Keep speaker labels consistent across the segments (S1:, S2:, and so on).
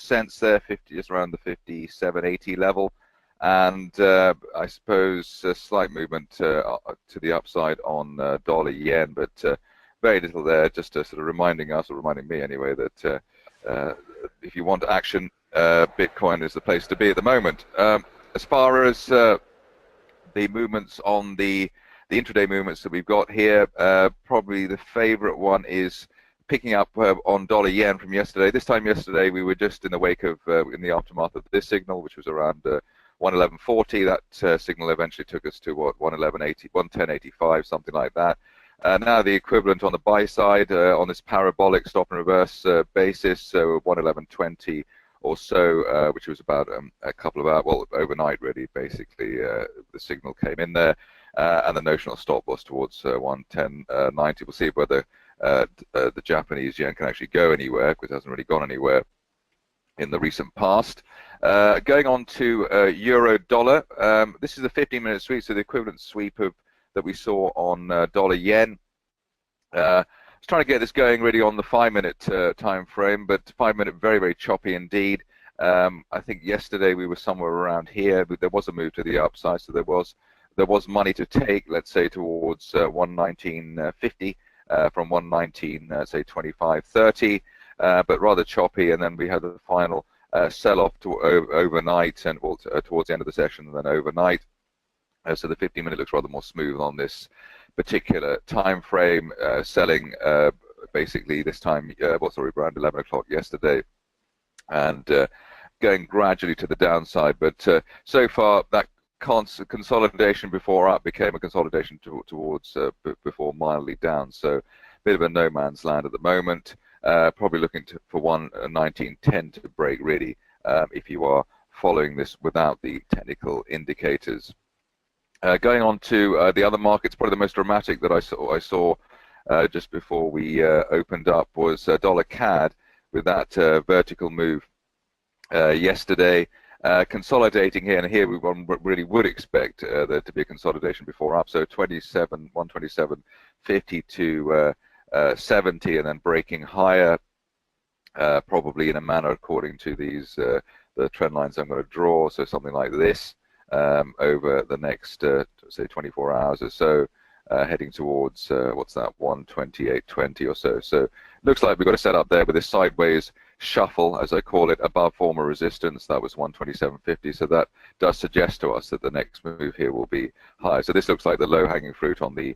S1: cents there, 50, just around the 57.80 level, and I suppose a slight movement to the upside on dollar yen, but very little there. Just sort of reminding us, or reminding me anyway, that if you want action, Bitcoin is the place to be at the moment. As far as the movements on the intraday movements that we've got here, probably the favorite one is picking up on dollar yen from yesterday. This time yesterday we were just in the wake of, in the aftermath of this signal, which was around 111.40. That signal eventually took us to what, 111.80, 110.85, something like that. Now the equivalent on the buy side on this parabolic stop and reverse basis, so 111.20 or so, which was about a couple of hours, well, overnight really, basically, the signal came in there, and the notional stop was towards 110.90. We'll see whether the Japanese yen can actually go anywhere, because it hasn't really gone anywhere in the recent past. Going on to euro dollar, this is a 15-minute sweep, so the equivalent sweep of that we saw on dollar yen. I was trying to get this going really on the 5-minute time frame, but 5-minute very, very choppy indeed. I think yesterday we were somewhere around here, but there was a move to the upside, so there was money to take, let's say, towards 119.50 from 119, say 25.30, but rather choppy, and then we had the final sell-off overnight, and well, towards the end of the session, and then overnight. So the 15-minute looks rather more smooth on this particular time frame, selling basically this time, around 11 o'clock yesterday, and going gradually to the downside. But so far, that consolidation before up became a consolidation towards before mildly down. So a bit of a no man's land at the moment. Probably looking for 119.10 to break really, if you are following this without the technical indicators. Going on to the other markets, probably the most dramatic that I saw just before we opened up was dollar CAD, with that vertical move yesterday, consolidating here, and here we really would expect there to be a consolidation before up, so 127.50 to 70, and then breaking higher, probably in a manner according to these the trend lines I'm going to draw, so something like this. Over the next, say, 24 hours or so, heading towards, what's that, 128.20 or so. So looks like we've got a setup there with this sideways shuffle, as I call it, above former resistance. That was 127.50, so that does suggest to us that the next move here will be higher. So this looks like the low-hanging fruit on the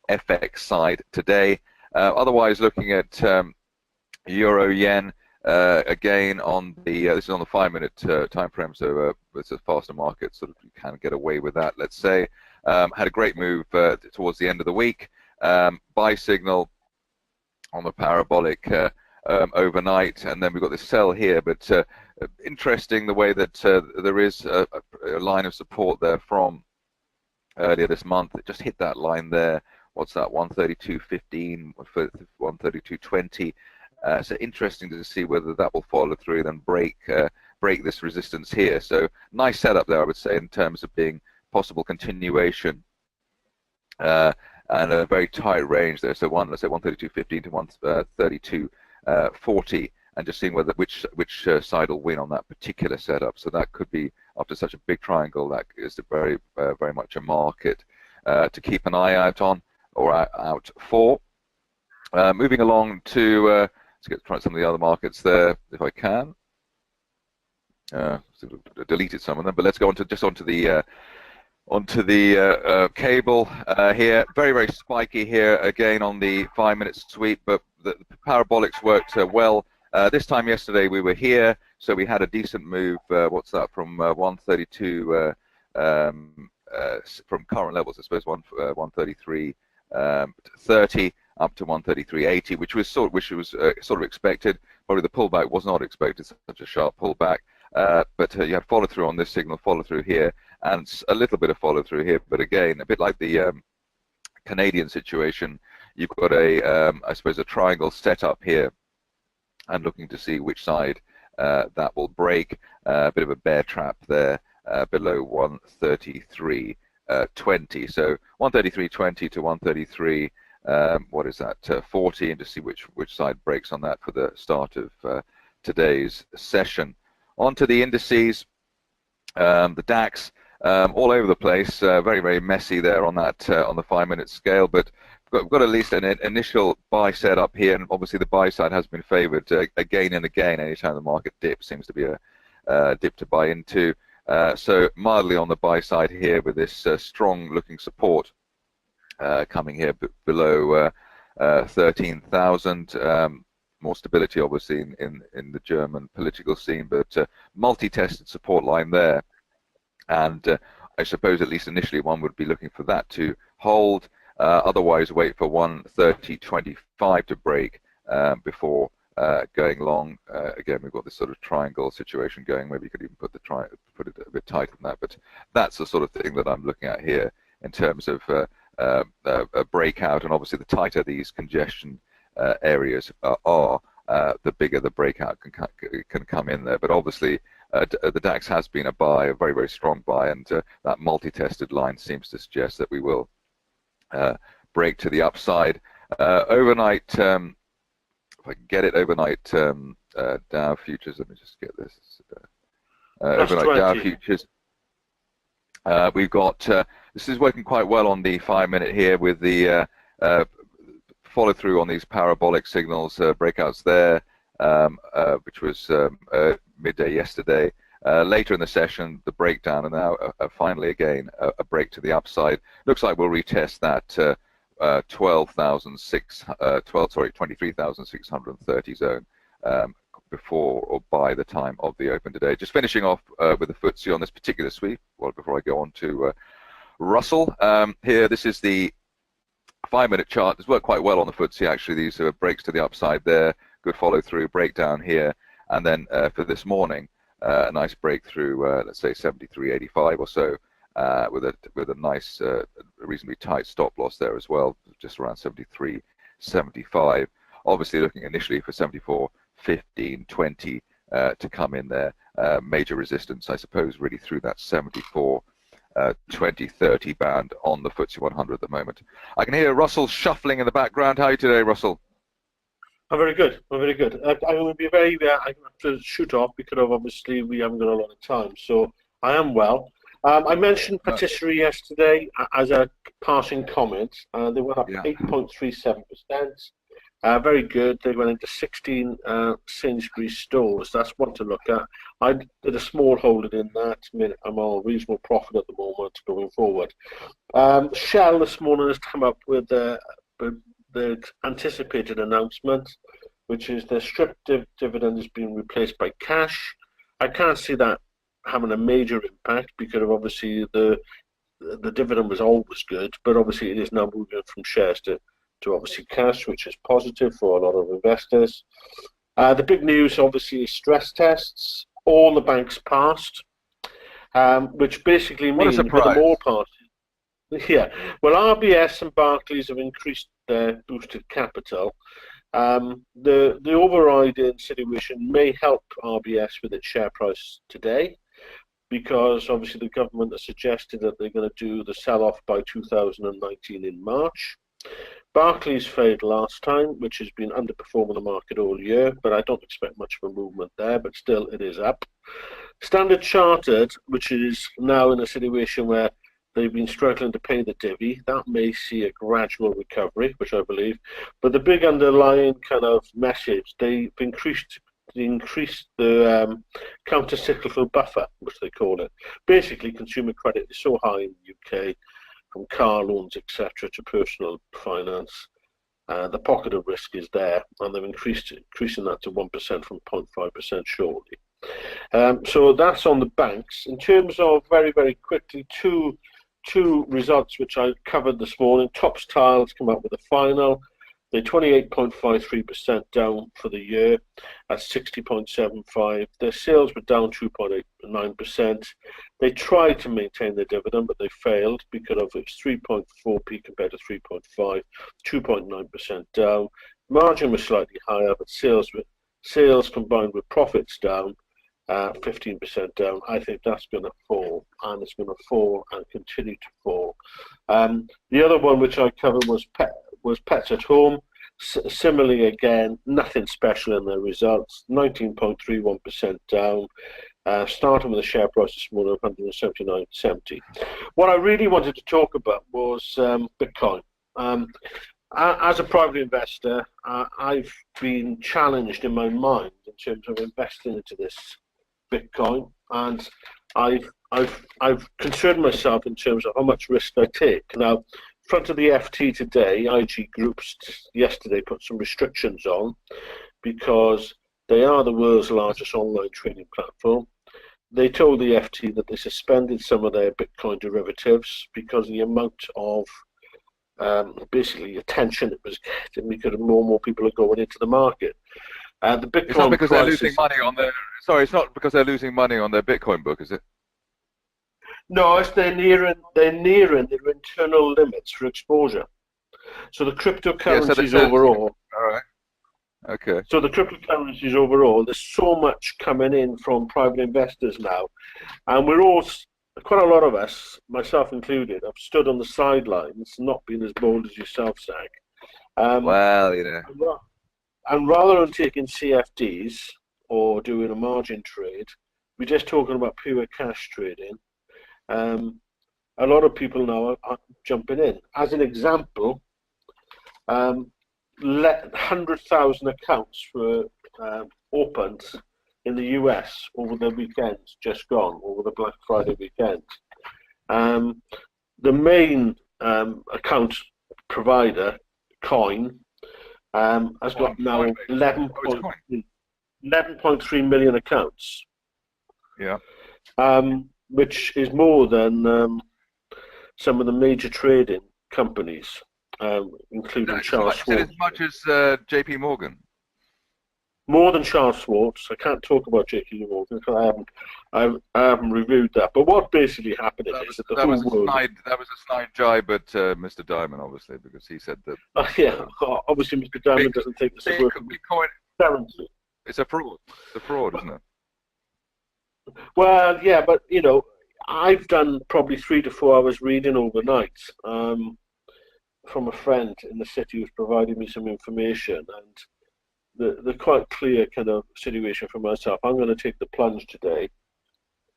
S1: FX side today. Otherwise, looking at euro-yen, again on the this is on the 5-minute time frame, so it's a faster market, so you can get away with that, let's say. Had a great move towards the end of the week, buy signal on the parabolic overnight, and then we've got this sell here, but interesting the way that there is a line of support there from earlier this month. It just hit that line there. What's that, 132.15, 132.20. So interesting to see whether that will follow through, then break this resistance here. So nice setup there, I would say, in terms of being possible continuation, and a very tight range there. So let's say 132.15 to 132.40, and just seeing which side will win on that particular setup. So that could be, after such a big triangle, that is very very much a market to keep an eye out on, or out for. Moving along to let's get to try some of the other markets there, if I can. Deleted some of them, but let's go onto the cable here. Very, very spiky here again on the 5-minute sweep, but the parabolics worked well. This time yesterday we were here, so we had a decent move. What's that, from 132 from current levels, I suppose, 133.30 up to 133.80, which was sort of expected. Probably the pullback was not expected, such a sharp pullback. But you had follow through on this signal, follow through here, and a little bit of follow through here. But again, a bit like the Canadian situation, you've got I suppose, a triangle set up here, and looking to see which side that will break. A bit of a bear trap there below 133.20. So 133.20 to 133. What is that? 40, and to see which side breaks on that for the start of today's session. On to the indices, the DAX, all over the place, very, very messy there on that on the 5-minute scale, but we've got at least an initial buy set up here, and obviously the buy side has been favored again and again. Anytime the market dips, seems to be a dip to buy into. So mildly on the buy side here with this strong looking support coming here below 13,000. More stability obviously in the German political scene, but multi-tested support line there. And I suppose at least initially one would be looking for that to hold, otherwise wait for 130.25 to break before going long. Again, we've got this sort of triangle situation going. Maybe you could even put it a bit tighter than that, but that's the sort of thing that I'm looking at here in terms of a breakout. And obviously the tighter these congestion areas are, the bigger the breakout can come in there. But obviously the DAX has been a buy, a very, very strong buy, and that multi-tested line seems to suggest that we will break to the upside. Overnight, if I can get it, overnight Dow futures, let me just get this. Overnight Dow futures. We've got, this is working quite well on the 5-minute here with the follow through on these parabolic signals, breakouts there, which was midday yesterday. Later in the session, the breakdown, and now finally again a break to the upside. Looks like we'll retest that 23,630 zone before or by the time of the open today. Just finishing off with the FTSE on this particular sweep. Well, before I go on to Russell, here this is the 5-minute chart. It's worked quite well on the FTSE actually. These are breaks to the upside there. Good follow through, breakdown here, and then for this morning, a nice breakthrough. Let's say 73.85 or so, with a nice, reasonably tight stop loss there as well, just around 73.75. Obviously looking initially for 74.15.20 to come in there. Major resistance, I suppose, really through that 74.20.30 band on the FTSE 100 at the moment. I can hear Russell shuffling in the background. How are you today, Russell?
S2: I'm very good. I'm very good. I'm going to be very. I have to shoot off because of obviously we haven't got a lot of time. So I am well. I mentioned patisserie yesterday as a passing comment. They went up 8.37%. Very good. They went into 16 Sainsbury's stores. That's one to look at. I did a small holding in that. I mean, I'm on a reasonable profit at the moment going forward. Shell this morning has come up with the anticipated announcement, which is the scrip dividend is being replaced by cash. I can't see that having a major impact because of obviously the dividend was always good, but obviously it is now moving from shares to obviously cash, which is positive for a lot of investors. The big news obviously is stress tests. All the banks passed, which basically means that them all passed. Yeah, well, RBS and Barclays have increased their boosted capital. The overriding situation may help RBS with its share price today, because obviously the government has suggested that they're going to do the sell-off by 2019 in March. Barclays failed last time, which has been underperforming the market all year, but I don't expect much of a movement there, but still it is up. Standard Chartered, which is now in a situation where they've been struggling to pay the divvy, that may see a gradual recovery, which I believe. But the big underlying kind of message, they've increased the counter-cyclical buffer, which they call it. Basically, consumer credit is so high in the UK, from car loans, etc., to personal finance. The pocket of risk is there, and they're increasing that to 1% from 0.5% shortly. So that's on the banks. In terms of very, very quickly, two results which I covered this morning. Topps Tiles come up with a final. They're 28.53% down for the year at 60.75. Their sales were down 2.89%. They tried to maintain their dividend, but they failed because of its 3.4p compared to 3.5, 2.9% down. Margin was slightly higher, but sales combined with profits down, 15% down. I think that's going to fall, and it's going to fall and continue to fall. The other one which I covered was Pets at Home. Similarly, again, nothing special in their results. 19.31% down. Starting with a share price this morning of 179.70. What I really wanted to talk about was Bitcoin. As a private investor, I've been challenged in my mind in terms of investing into this Bitcoin, and I've concerned myself in terms of how much risk I take. Now, in front of the FT today, IG Groups yesterday put some restrictions on because they are the world's largest online trading platform. They told the FT that they suspended some of their Bitcoin derivatives because the amount of basically attention it was getting, because more and more people are going into the market. The Bitcoin
S1: It's not because they're losing money on their. Sorry, it's not because they're losing money on their Bitcoin book, is it?
S2: No, it's they're nearing their internal limits for exposure. So the cryptocurrencies overall.
S1: All right. Okay.
S2: So the cryptocurrencies overall, there's so much coming in from private investors now, and we're all, quite a lot of us, myself included, have stood on the sidelines, not been as bold as yourself, Zach.
S1: Well, you know.
S2: And rather than taking CFDs or doing a margin trade, we're just talking about pure cash trading. A lot of people now are jumping in. As an example, 100,000 accounts were opened in the US over the weekend, just gone, over the Black Friday weekend. The main account provider, Coin, has got now 11.3 million accounts.
S1: Yeah.
S2: Which is more than some of the major trading companies, including Charles Schwartz.
S1: As much as JP Morgan?
S2: More than Charles Schwartz. I can't talk about JP Morgan because I haven't reviewed that. But what basically happened is that
S1: that was a snide jibe at Mr. Diamond, obviously, because he said that.
S2: Yeah, obviously Mr. Diamond doesn't take this as
S1: Bitcoin.
S2: Currency.
S1: It's a fraud. It's a fraud, isn't it?
S2: Well, yeah, but you know, I've done probably 3 to 4 hours reading overnight from a friend in the city who's provided me some information, and the quite clear kind of situation for myself. I'm going to take the plunge today.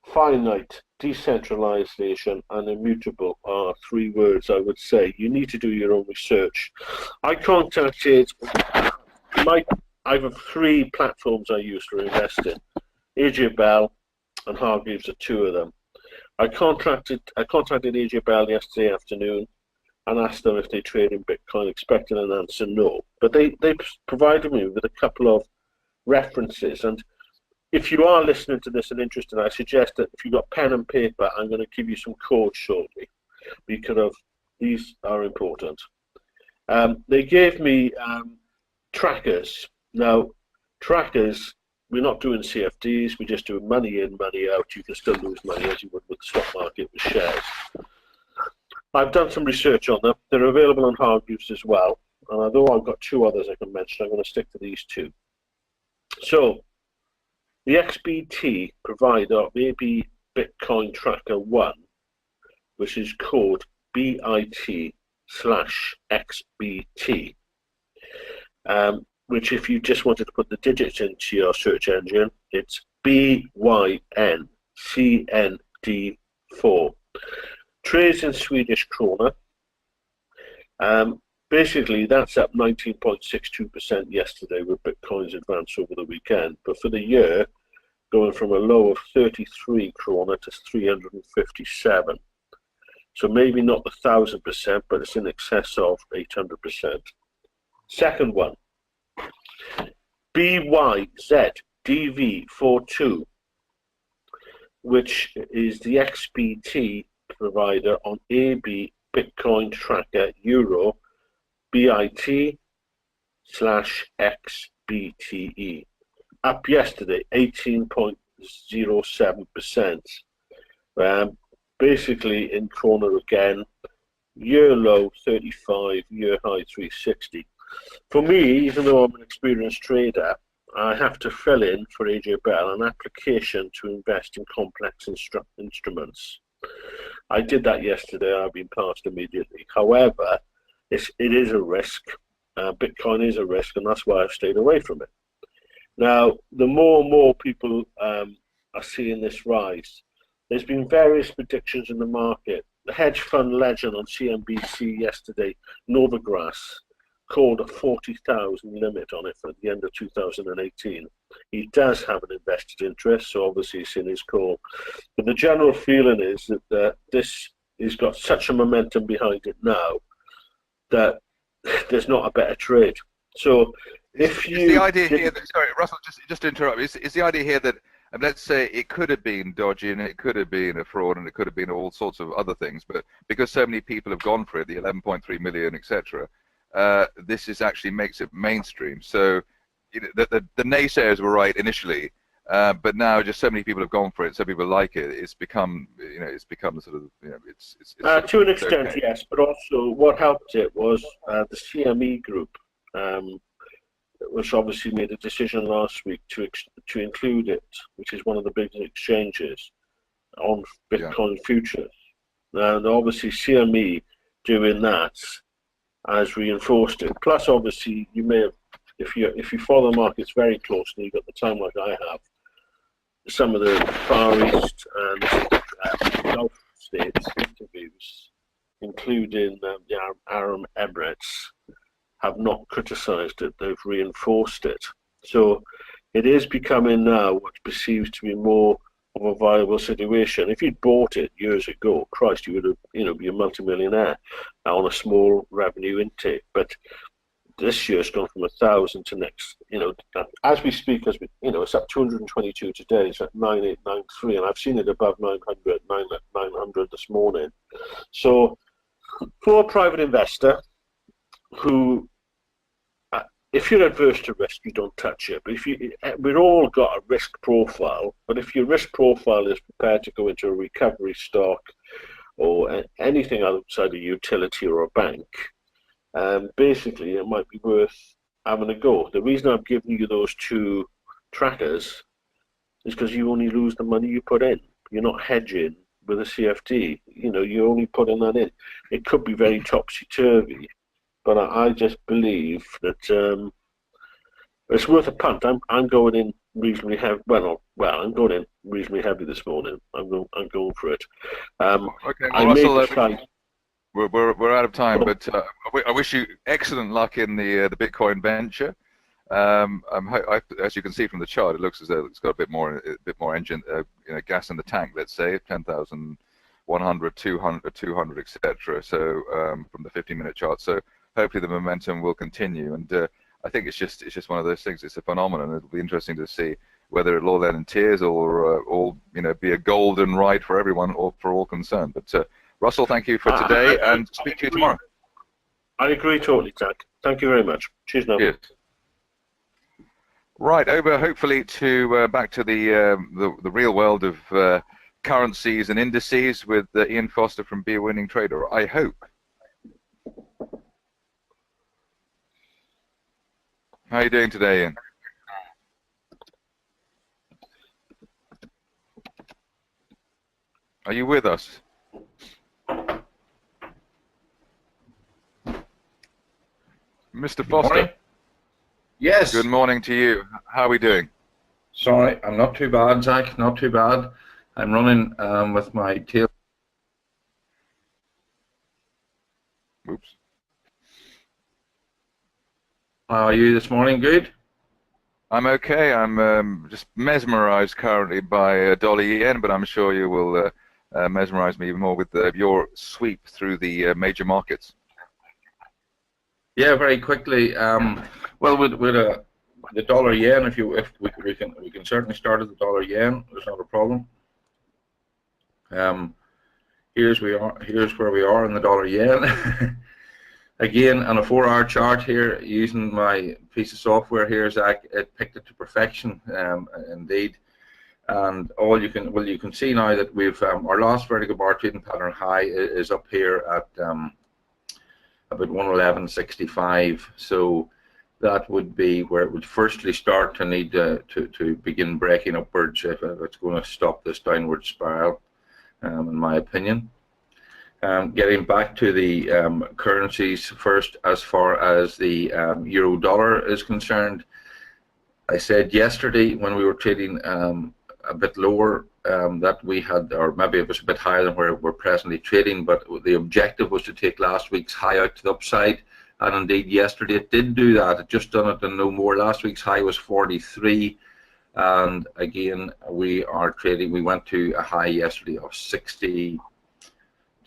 S2: Finite, decentralization, and immutable are 3 words I would say. You need to do your own research. I contacted I have 3 platforms I use for investing. AJ Bell and Hargreaves are 2 of them. I contacted AJ Bell yesterday afternoon and asked them if they trade in Bitcoin, expecting an answer no. But they provided me with a couple of references. And if you are listening to this and interested, I suggest that if you've got pen and paper, I'm going to give you some codes shortly, because these are important. They gave me trackers. Now, trackers, we're not doing CFDs, we're just doing money in, money out. You can still lose money as you would with the stock market with shares. I've done some research on them. They're available on Hargreaves as well. And although I've got 2 others I can mention, I'm going to stick to these 2. So, the XBT provider of AB Bitcoin Tracker 1, which is code BIT/XBT, which if you just wanted to put the digits into your search engine, it's BYNCND4. Trades in Swedish krona. Basically, that's up 19.62% yesterday with Bitcoin's advance over the weekend. But for the year, going from a low of 33 krona to 357. So maybe not the 1,000%, but it's in excess of 800%. Second one, BYZDV42, which is the XBT provider on AB Bitcoin Tracker Euro BIT/XBTE, up yesterday 18.07%. Basically in krona again, year low 35, year high 360. For me, even though I'm an experienced trader, I have to fill in for AJ Bell an application to invest in complex instruments. I did that yesterday. I've been passed immediately. However, it is a risk. Bitcoin is a risk, and that's why I've stayed away from it. Now, the more and more people are seeing this rise, there's been various predictions in the market. The hedge fund legend on CNBC yesterday, Novagrass, called a 40,000 limit on it for the end of 2018. He does have an invested interest, so obviously it's in his call. But the general feeling is that this has got such a momentum behind it now that there's not a better trade. So if you...
S1: Is the idea here that, sorry, Russell, just to interrupt, is the idea here that, let's say it could have been dodgy and it could have been a fraud and it could have been all sorts of other things, but because so many people have gone for it, the 11.3 million, etc., this is actually makes it mainstream. So the naysayers were right initially, but now just so many people have gone for it, so people like it. It's become, it's become sort of, it's
S2: to an extent, okay. Yes, but also what helped it was the CME group, which obviously made a decision last week to include it, which is one of the big exchanges on Bitcoin futures. And obviously CME doing that has reinforced it. Plus, obviously, you may have, if you follow the markets very closely, you've got the time like I have, some of the Far East and Gulf states interviews, including the Arab Emirates, have not criticised it, they've reinforced it. So it is becoming now what's perceived to be more of a viable situation. If you'd bought it years ago, Christ, you would have, be a multimillionaire on a small revenue intake. But this year's gone from 1,000 to next, as we speak, it's up 222 today, it's at 9893, and I've seen it above 900 this morning. So for a private investor who, if you're adverse to risk, you don't touch it. But we've all got a risk profile. But if your risk profile is prepared to go into a recovery stock or anything outside a utility or a bank, basically it might be worth having a go. The reason I'm giving you those two trackers is because you only lose the money you put in. You're not hedging with a CFD. You're only putting that in. It could be very topsy-turvy. But I just believe that it's worth a punt. I'm going in reasonably heavy. Well, I'm going in reasonably heavy this morning. I'm going for it.
S1: Okay, well, Russell, we're out of time, but I wish you excellent luck in the Bitcoin venture. As you can see from the chart, it looks as though it's got a bit more engine, gas in the tank. Let's say 10,100, 200, etc. So from the 15-minute chart. So hopefully the momentum will continue, and I think it's just one of those things. It's a phenomenon. It'll be interesting to see whether it'll all end in tears or all be a golden ride for everyone or for all concerned. But Russell, thank you for today, and speak to you tomorrow.
S2: I agree totally, Zach. Thank you very much. Cheers now.
S1: Cheers. Right, over hopefully to back to the real world of currencies and indices with Ian Foster from Be a Winning Trader. I hope. How are you doing today, Ian? Are you with us? Mr. Foster?
S3: Morning. Yes.
S1: Good morning to you. How are we doing?
S3: Sorry, I'm not too bad, Zach. Not too bad. I'm running with my tail.
S1: Oops.
S3: How are you this morning? Good?
S1: I'm okay. I'm just mesmerized currently by dollar yen, but I'm sure you will mesmerize me even more with your sweep through the major markets.
S3: Yeah, very quickly. Well, with the dollar yen, if we can certainly start at the dollar yen. There's not a problem. Here's where we are in the dollar yen. Again, on a 4-hour chart here, using my piece of software here, Zach, it picked it to perfection, indeed. And you can see now that we've our last vertical bar trading pattern high is up here at about 111.65. So that would be where it would firstly start to need to begin breaking upwards if it's going to stop this downward spiral, in my opinion. Getting back to the currencies first, as far as the euro dollar is concerned, I said yesterday when we were trading a bit lower that we had, or maybe it was a bit higher than where we're presently trading, but the objective was to take last week's high out to the upside, and indeed yesterday it did do that. It just done it and no more. Last week's high was 43, and again we are trading. We went to a high yesterday of 60.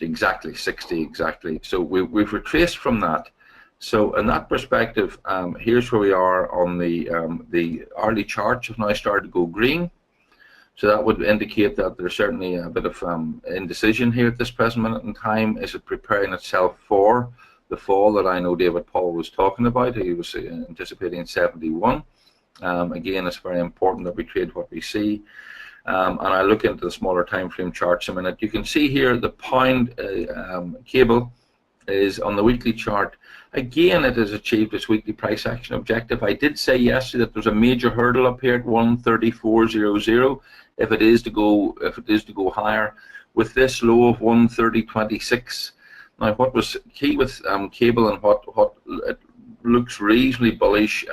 S3: Exactly 60 exactly. So we've retraced from that. So in that perspective, here's where we are on the hourly charts have now started to go green. So that would indicate that there's certainly a bit of indecision here at this present minute in time. Is it preparing itself for the fall that I know David Paul was talking about? He was anticipating 71. Again, it's very important that we trade what we see. And I look into the smaller time frame charts a minute. You can see here the pound cable is on the weekly chart. Again, it has achieved its weekly price action objective. I did say yesterday that there's a major hurdle up here at 134.00. If it is to go higher, with this low of 130.26. Now, what was key with cable and what it looks reasonably bullish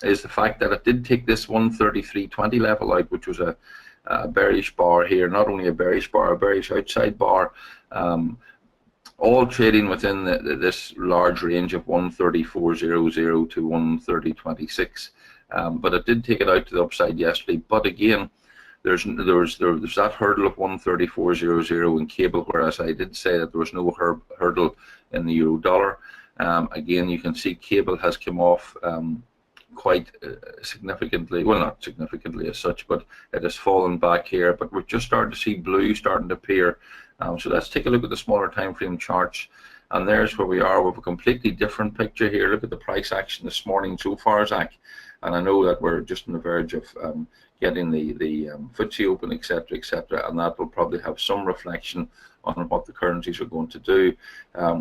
S3: is the fact that it did take this 133.20 level out, which was a bearish bar here. Not only a bearish bar, a bearish outside bar. All trading within this large range of 134.00 to 130.26, but it did take it out to the upside yesterday. But again, there's that hurdle of 134.00 in cable, whereas I did say that there was no hurdle in the euro dollar. Again, you can see cable has come off quite significantly. Well, not significantly as such, but it has fallen back here. But we're just starting to see blue starting to appear. So let's take a look at the smaller time frame charts, and there's where we are with a completely different picture here. Look at the price action this morning so far, Zach, and I know that we're just on the verge of getting the FTSE open, etc., and that will probably have some reflection on what the currencies are going to do.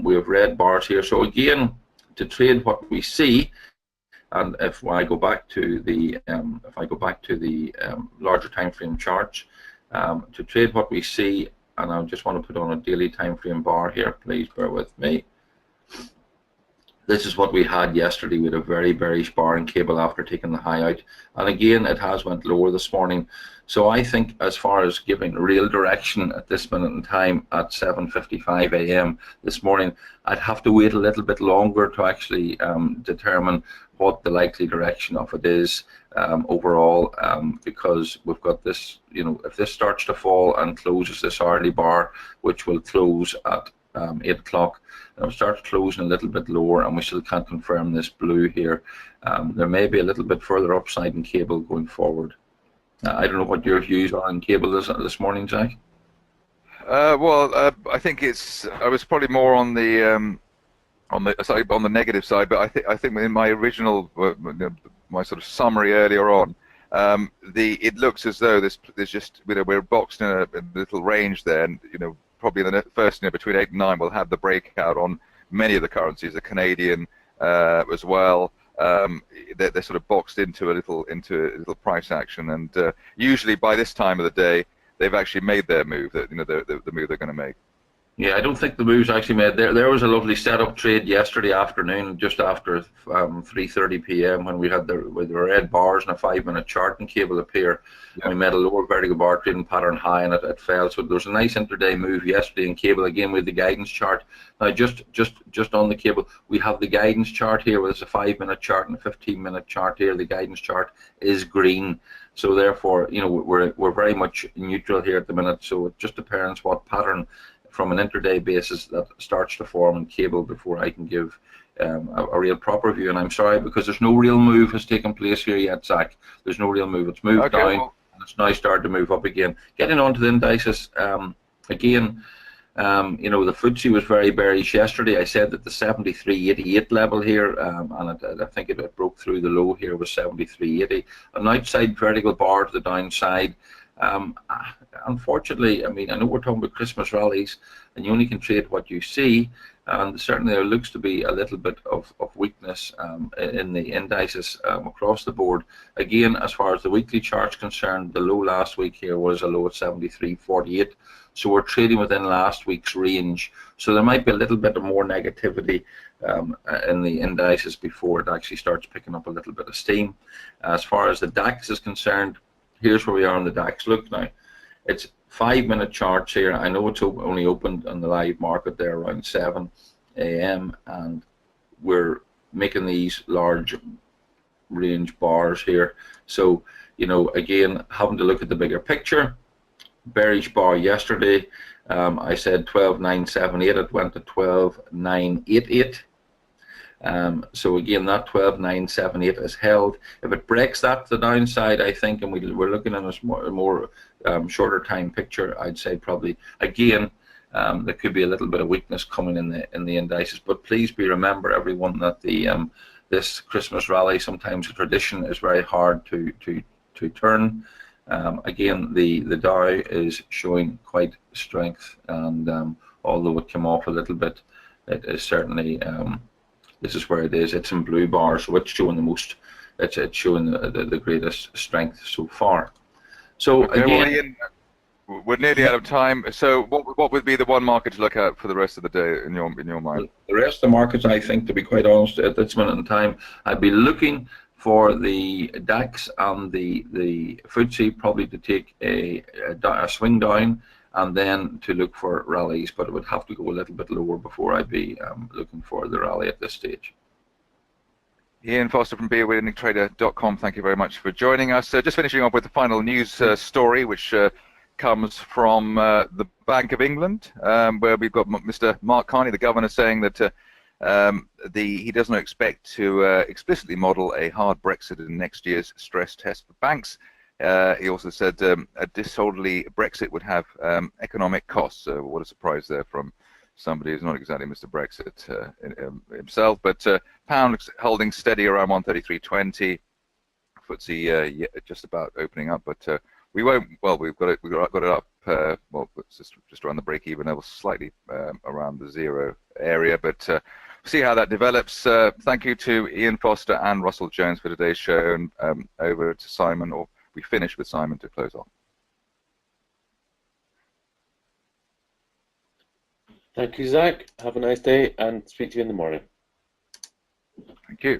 S3: We have red bars here, so again, to trade what we see. And if I go back to the larger time frame charts, to trade what we see, and I just want to put on a daily time frame bar here. Please bear with me. This is what we had yesterday. We had a very bearish bar in cable after taking the high out, and again it has went lower this morning. So I think, as far as giving real direction at this minute in time at 7:55 a.m. this morning, I'd have to wait a little bit longer to actually determine what the likely direction of it is overall, because we've got this, if this starts to fall and closes this hourly bar, which will close at 8 o'clock, and it'll start closing a little bit lower, and we still can't confirm this blue here. There may be a little bit further upside in cable going forward. I don't know what your views are on cable this morning, Zach.
S1: Well, I think I was probably more on the negative side, but I think in my original my sort of summary earlier on, it looks as though there's just we're boxed in a little range there, and probably in the first between 8 and 9 we'll have the breakout on many of the currencies, the Canadian as well. They're sort of boxed into a little price action, and usually by this time of the day they've actually made their move, the move they're going to make.
S3: Yeah, I don't think the move's actually made. There was a lovely setup trade yesterday afternoon, just after 3:30 p.m. when we had the red bars and a 5-minute chart and cable appear. Yeah. We made a lower vertical bar trading pattern high, and it fell. So there was a nice intraday move yesterday in cable, again with the guidance chart. Now, just on the cable, we have the guidance chart here, where there's a 5-minute chart and a 15-minute chart here. The guidance chart is green. So therefore, we're very much neutral here at the minute. So it just depends what pattern from an intraday basis that starts to form in cable before I can give a real proper view. And I'm sorry, because there's no real move has taken place here yet, Zach. There's no real move. It's moved down, and it's now started to move up again. Getting on to the indices, again, the FTSE was very bearish yesterday. I said that the 73.88 level here, and I think it broke through the low here, was 73.80. An outside vertical bar to the downside. unfortunately, I mean, I know we're talking about Christmas rallies, and you only can trade what you see, and certainly there looks to be a little bit of weakness in the indices across the board. Again, as far as the weekly chart's concerned, the low last week here was a low at 73.48, so we're trading within last week's range. So there might be a little bit of more negativity in the indices before it actually starts picking up a little bit of steam. As far as the DAX is concerned, here's where we are on the DAX. Look now, it's 5-minute charts here. I know it's only opened on the live market there around 7 a.m. and we're making these large range bars here. So, you know, again, having to look at the bigger picture. Bearish bar yesterday, I said 12.978, it went to 12.988. So again, that 12.978 is held. If it breaks that to the downside, I think, and we're looking at a more shorter time picture, I'd say probably again there could be a little bit of weakness coming in the indices. But please remember, everyone, that the this Christmas rally, sometimes a tradition, is very hard to turn. Again, the Dow is showing quite strength, and although it came off a little bit, it is certainly this is where it is. It's in blue bars, so it's showing the most. It's showing the greatest strength so far. So
S1: okay,
S3: again,
S1: well, Ian, we're nearly out of time. So what would be the one market to look at for the rest of the day in your mind?
S3: the rest of the markets, I think, to be quite honest, at this minute in time, I'd be looking for the DAX and the FTSE probably to take a swing down, and then to look for rallies, but it would have to go a little bit lower before I'd be looking for the rally at this stage.
S1: Ian Foster from BeAWinningTrader.com, thank you very much for joining us. Just finishing off with the final news story, which comes from the Bank of England, where we've got Mr. Mark Carney, the governor, saying that he doesn't expect to explicitly model a hard Brexit in next year's stress test for banks. He also said a disorderly Brexit would have economic costs. What a surprise there from somebody who's not exactly Mr. Brexit himself. But pound holding steady around 133.20. FTSE just about opening up, but we won't. Well, we've got it up. Well, it's just around the break-even level, slightly around the zero area, but. See how that develops. Thank you to Ian Foster and Russell Jones for today's show, and over to Simon, or we finish with Simon to close off.
S4: Thank you, Zach. Have a nice day, and speak to you in the morning.
S1: Thank you.